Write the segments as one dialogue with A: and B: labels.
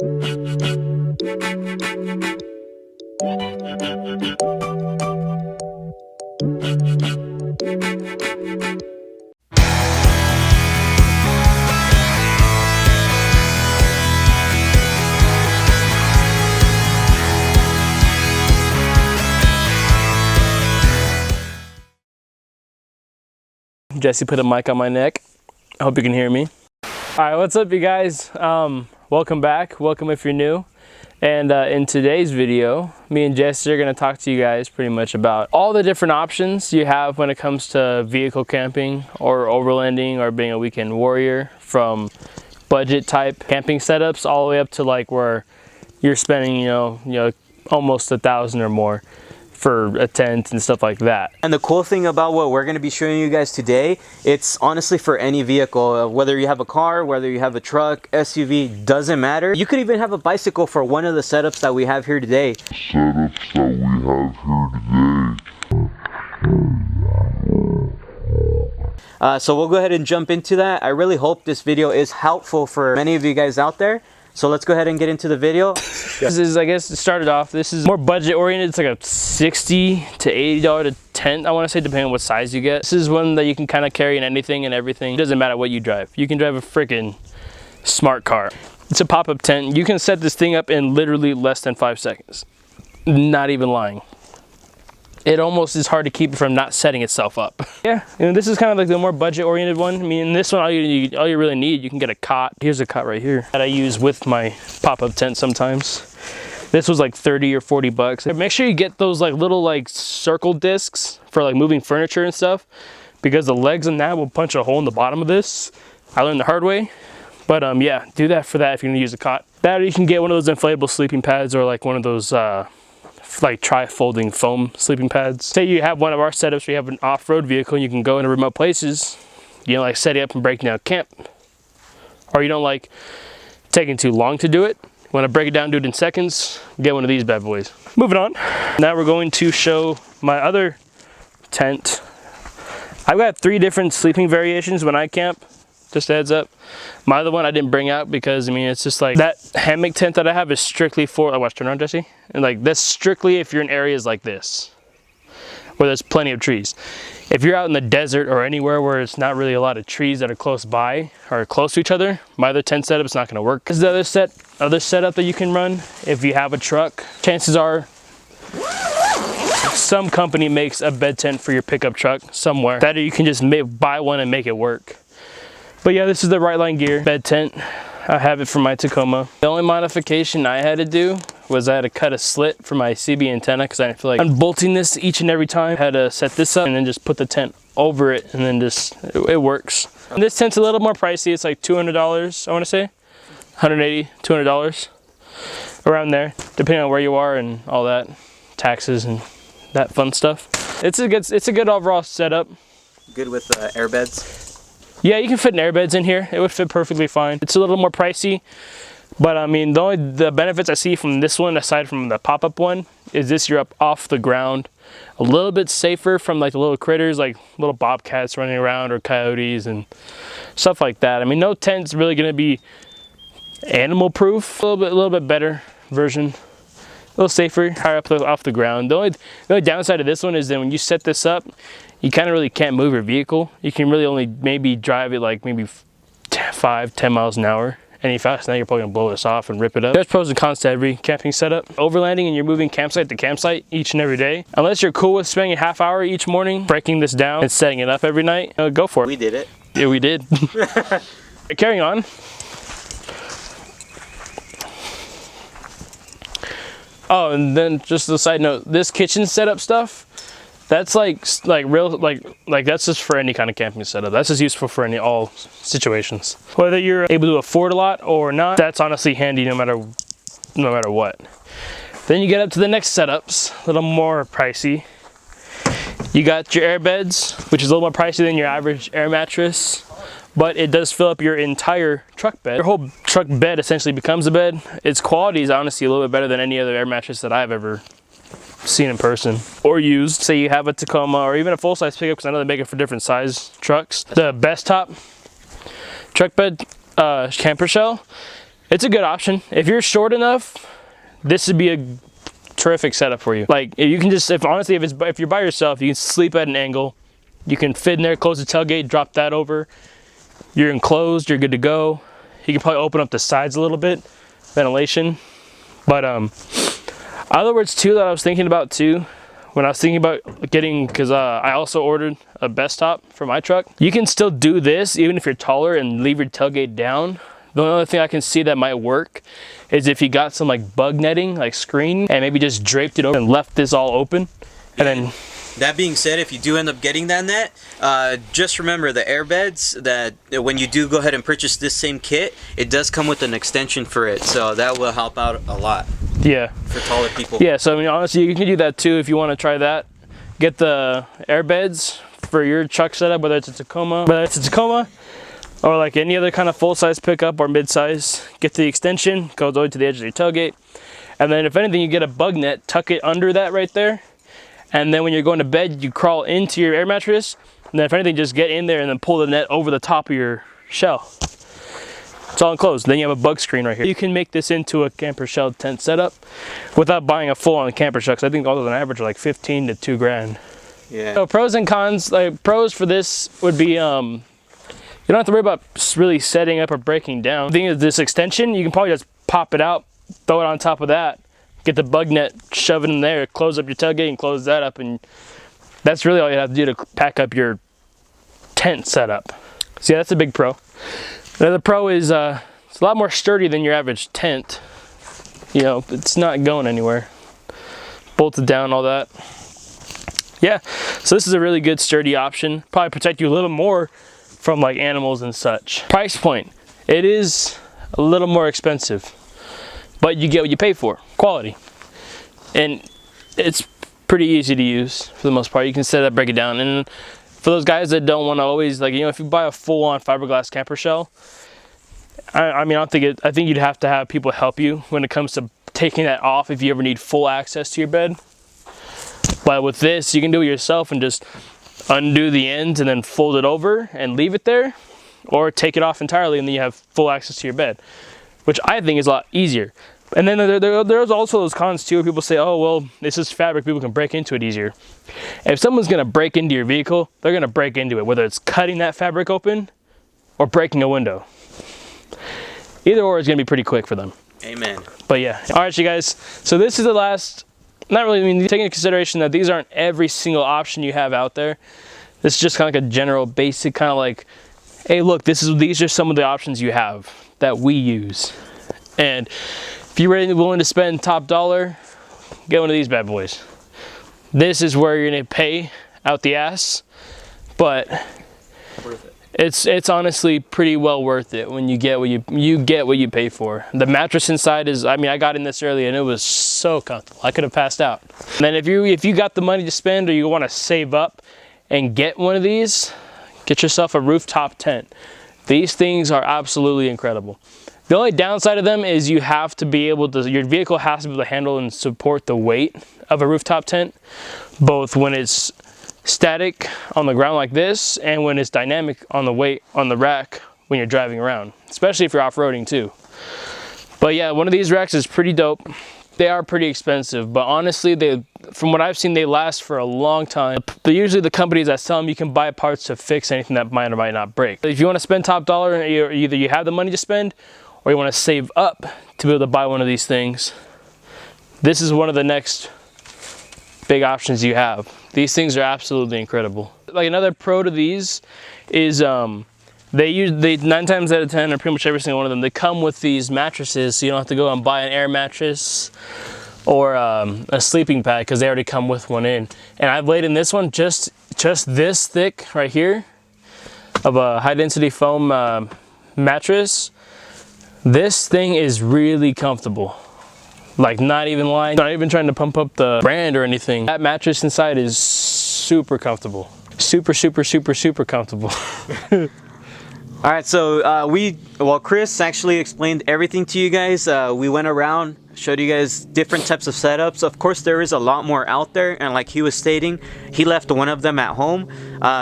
A: Jesse put a mic on my neck. I hope you can hear me. Alright, what's up you guys? Welcome back. Welcome if you're new. And in today's video, me and Jesse are going to talk to you guys pretty much about all the different options you have when it comes to vehicle camping or overlanding or being a weekend warrior, from budget type camping setups all the way up to like where you're spending, you know, almost $1,000 or more for a tent and stuff like that.
B: And the cool thing about what we're going to be showing you guys today, it's honestly for any vehicle, whether you have a car, whether you have a truck, SUV, doesn't matter. You could even have a bicycle for one of the setups that we have here today. So we'll go ahead and jump into that. I really hope this video is helpful for many of you guys out there. So let's go ahead and get into the video.
A: This is, I guess, it started off, this is more budget oriented. It's like a $60 to $80 tent, I want to say, depending on what size you get. This is one that you can kind of carry in anything and everything. It doesn't matter what you drive. You can drive a freaking smart car. It's a pop-up tent. You can set this thing up in literally less than 5 seconds. Not even lying. It almost is hard to keep it from not setting itself up. Yeah, and this is kind of like the more budget-oriented one. I mean, this one, all you really need, you can get a cot. Here's a cot right here that I use with my pop-up tent sometimes. This was like 30 or 40 bucks. Make sure you get those like little like circle discs for like moving furniture and stuff, because the legs in that will punch a hole in the bottom of this. I learned the hard way. But yeah, do that for that if you're gonna use a cot. That, or you can get one of those inflatable sleeping pads, or like one of those like tri-folding foam sleeping pads. Say you have one of our setups where you have an off-road vehicle and you can go into remote places, you know, like setting up and breaking down camp, or you don't like taking too long to do it, you want to break it down, do it in seconds, get one of these bad boys. Moving on, now we're going to show my other tent. I've got 3 different sleeping variations when I camp, just a heads up. My other one I didn't bring out because, I mean, it's just like, that hammock tent that I have is strictly for, watch, turn on, Jesse. And like, that's strictly if you're in areas like this, where there's plenty of trees. If you're out in the desert or anywhere where it's not really a lot of trees that are close by or close to each other, my other tent setup is not gonna work. This is the other setup that you can run if you have a truck. Chances are, some company makes a bed tent for your pickup truck somewhere. That, or you can just buy one and make it work. But yeah, this is the Right Line Gear bed tent. I have it for my Tacoma. The only modification I had to do was I had to cut a slit for my CB antenna because I didn't feel like unbolting this each and every time. I had to set this up and then just put the tent over it, and then just, it works. And this tent's a little more pricey. It's like $200, I want to say. $180, $200, around there, depending on where you are and all that, taxes and that fun stuff. It's a good overall setup.
B: Good with AIRBEDZ.
A: Yeah, you can fit an AIRBEDZ in here. It would fit perfectly fine. It's a little more pricey, but I mean, the benefits I see from this one, aside from the pop-up one, is this, you're up off the ground, a little bit safer from like the little critters, like little bobcats running around or coyotes and stuff like that. I mean, no tent's really gonna be animal proof. A little bit better version, a little safer, higher up off the ground. The only downside of this one is that when you set this up, you kind of really can't move your vehicle. You can really only maybe drive it like maybe 5-10 miles an hour. Any faster, now you're probably gonna blow this off and rip it up. There's pros and cons to every camping setup. Overlanding and you're moving campsite to campsite each and every day, unless you're cool with spending a half hour each morning breaking this down and setting it up every night, go for it.
B: We did it.
A: Yeah, we did. Carrying on. Oh, and then just a side note, this kitchen setup stuff, that's like that's just for any kind of camping setup. That's just useful for all situations. Whether you're able to afford a lot or not, that's honestly handy no matter what. Then you get up to the next setups, a little more pricey. You got your AIRBEDZ, which is a little more pricey than your average air mattress, but it does fill up your entire truck bed. Your whole truck bed essentially becomes a bed. Its quality is honestly a little bit better than any other air mattress that I've ever seen in person or used. Say you have a Tacoma or even a full-size pickup, because I know they make it for different size trucks. The BESTOP truck bed camper shell, It's a good option. If you're short enough, this would be a terrific setup for you. Like you can just, honestly, if you're by yourself, you can sleep at an angle. You can fit in there, close the tailgate, drop that over. You're enclosed, you're good to go. You can probably open up the sides a little bit, ventilation. But other words too that I was thinking about too, when I was thinking about getting, because I also ordered a BESTOP for my truck. You can still do this even if you're taller and leave your tailgate down. The only other thing I can see that might work is if you got some like bug netting, like screen, and maybe just draped it over and left this all open. And then,
B: that being said, if you do end up getting that net, just remember the AIRBEDZ, that when you do go ahead and purchase this same kit, it does come with an extension for it. So that will help out a lot.
A: Yeah.
B: For taller people.
A: Yeah, so I mean, honestly, you can do that too if you want to try that. Get the AIRBEDZ for your truck setup, whether it's a Tacoma, or like any other kind of full-size pickup or mid-size. Get the extension, goes all the way to the edge of your tailgate. And then if anything, you get a bug net, tuck it under that right there. And then when you're going to bed, you crawl into your air mattress. And then if anything, just get in there and then pull the net over the top of your shell. It's all enclosed. Then you have a bug screen right here. You can make this into a camper shell tent setup without buying a full-on camper shell, because I think all those on average are like 15 to 2 grand.
B: Yeah.
A: So pros and cons, like pros for this would be, you don't have to worry about really setting up or breaking down. The thing is, this extension, you can probably just pop it out, throw it on top of that, get the bug net, shove it in there, close up your tailgate and close that up, and that's really all you have to do to pack up your tent setup. So yeah, that's a big pro. Another pro is it's a lot more sturdy than your average tent. You know, it's not going anywhere. Bolted down, all that. Yeah, so this is a really good sturdy option. Probably protect you a little more from like animals and such. Price point, it is a little more expensive, but you get what you pay for. Quality. And it's pretty easy to use for the most part. You can set it up, break it down. And for those guys that don't want to always, like, you know, if you buy a full-on fiberglass camper shell, I mean, I think you'd have to have people help you when it comes to taking that off if you ever need full access to your bed. But with this, you can do it yourself and just undo the ends and then fold it over and leave it there, or take it off entirely and then you have full access to your bed, which I think is a lot easier. And then there's also those cons too, where people say, oh, well, this is fabric, people can break into it easier. If someone's gonna break into your vehicle, they're gonna break into it, whether it's cutting that fabric open or breaking a window. Either or is gonna be pretty quick for them.
B: Amen.
A: But yeah, all right, you guys. So this is the last, not really, I mean, taking into consideration that these aren't every single option you have out there. This is just kind of like a general basic kind of like, hey, look, these are some of the options you have that we use. And if you're really willing to spend top dollar, get one of these bad boys. This is where you're gonna pay out the ass, but
B: Worth it.
A: it's honestly pretty well worth it when you get what you pay for. The mattress inside is, I mean, I got in this early and it was so comfortable. I could have passed out. And then if you got the money to spend, or you want to save up and get one of these, get yourself a rooftop tent. These things are absolutely incredible. The only downside of them is you have to be able to, your vehicle has to be able to handle and support the weight of a rooftop tent, both when it's static on the ground like this and when it's dynamic on the weight on the rack when you're driving around, especially if you're off-roading too. But yeah, one of these racks is pretty dope. They are pretty expensive, but honestly, from what I've seen, they last for a long time. But usually the companies that sell them, you can buy parts to fix anything that might or might not break. If you want to spend top dollar, and either you have the money to spend or you want to save up to be able to buy one of these things, this is one of the next big options you have. These things are absolutely incredible. Like, another pro to these is they 9 times out of 10, or pretty much every single one of them, they come with these mattresses, so you don't have to go and buy an air mattress or a sleeping pad, because they already come with one in. And I've laid in this one just this thick right here of a high density foam mattress. This thing is really comfortable. Like, not even lying, not even trying to pump up the brand or anything. That mattress inside is super comfortable. Super, super, super, super comfortable.
B: All right, so Chris actually explained everything to you guys. We went around, showed you guys different types of setups. Of course, there is a lot more out there, and like he was stating, he left one of them at home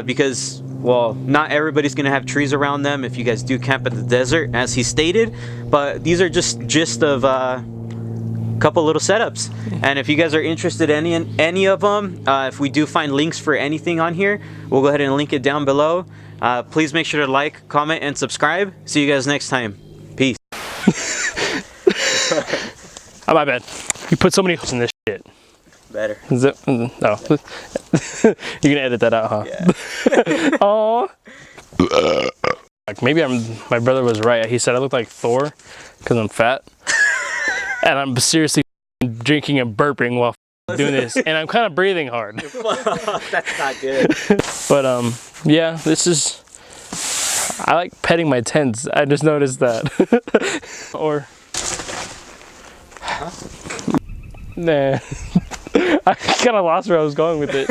B: because well, not everybody's gonna have trees around them if you guys do camp in the desert, as he stated, but these are just gist of couple little setups. And if you guys are interested in any of them, if we do find links for anything on here, we'll go ahead and link it down below. Please make sure to like, comment, and subscribe. See you guys next time. Peace.
A: Oh, my bad. You put so many in this shit.
B: Better.
A: Is it? No. You're gonna edit that out, huh?
B: Yeah.
A: Oh. Like maybe my brother was right. He said I look like Thor because I'm fat. And I'm seriously drinking and burping while doing this, and I'm kind of breathing hard.
B: That's not good.
A: But yeah, this is. I like petting my tents. I just noticed that. Or. Huh? Nah. I kind of lost where I was going with it.